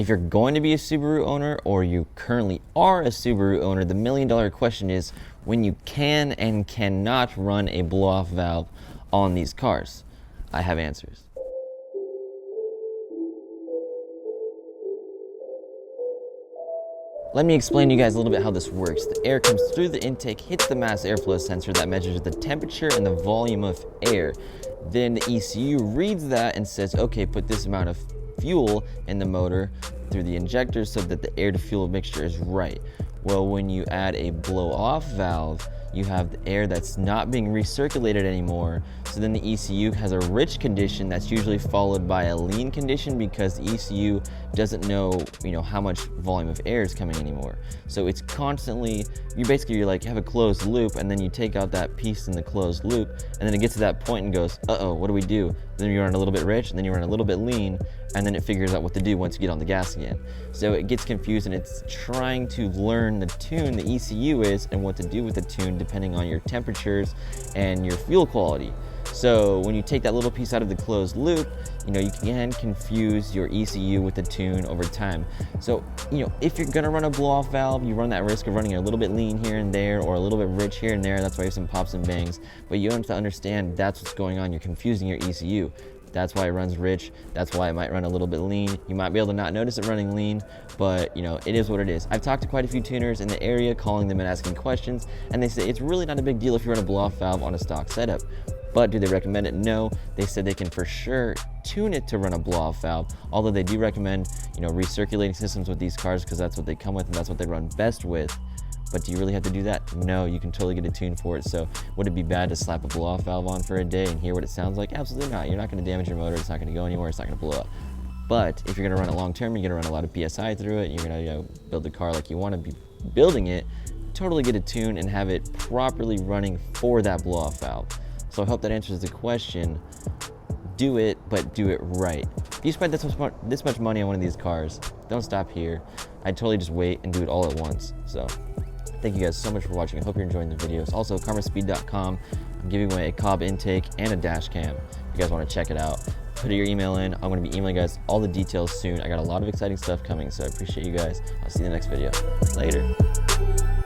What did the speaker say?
If you're going to be a Subaru owner or you currently are a Subaru owner, the million-dollar question is when you can and cannot run a blow-off valve on these cars. I have answers. Let me explain to you guys a little bit how this works. The air comes through the intake, hits the mass airflow sensor that measures the temperature and the volume of air. Then the ECU reads that and says, okay, put this amount of fuel in the motor through the injector so that the air to fuel mixture is right. Well, when you add a blow-off valve, you have the air that's not being recirculated anymore. So then the ECU has a rich condition that's usually followed by a lean condition because the ECU doesn't know, how much volume of air is coming anymore. So it's constantly, you're like, have a closed loop, and then you take out that piece in the closed loop, and then it gets to that point and goes, uh-oh, what do we do? Then you run a little bit rich, and then you run a little bit lean, and then it figures out what to do once you get on the gas again. So it gets confused, and it's trying to learn the tune the ECU is and what to do with the tune depending on your temperatures and your fuel quality. So when you take that little piece out of the closed loop, you can confuse your ECU with the tune over time. So, if you're gonna run a blow-off valve, you run that risk of running a little bit lean here and there or a little bit rich here and there. That's why you have some pops and bangs. But you have to understand that's what's going on. You're confusing your ECU. That's why it runs rich. That's why it might run a little bit lean. You might be able to not notice it running lean, but it is what it is. I've talked to quite a few tuners in the area, calling them and asking questions, and they say it's really not a big deal if you run a blow-off valve on a stock setup. But do they recommend it? No. They said they can for sure tune it to run a blow-off valve, although they do recommend, recirculating systems with these cars because that's what they come with and that's what they run best with. But do you really have to do that? No, you can totally get a tune for it. So would it be bad to slap a blow-off valve on for a day and hear what it sounds like? Absolutely not. You're not going to damage your motor. It's not going to go anywhere. It's not going to blow up. But if you're going to run it long-term, you're going to run a lot of PSI through it. You're going to build the car like you want to be building it. Totally get a tune and have it properly running for that blow-off valve. So I hope that answers the question. Do it, but do it right. If you spend this much money on one of these cars, don't stop here. I'd totally just wait and do it all at once. So thank you guys so much for watching. I hope you're enjoying the videos. Also, karmaspeed.com. I'm giving away a Cobb intake and a dash cam. If you guys want to check it out, put your email in. I'm going to be emailing you guys all the details soon. I got a lot of exciting stuff coming, so I appreciate you guys. I'll see you in the next video. Later.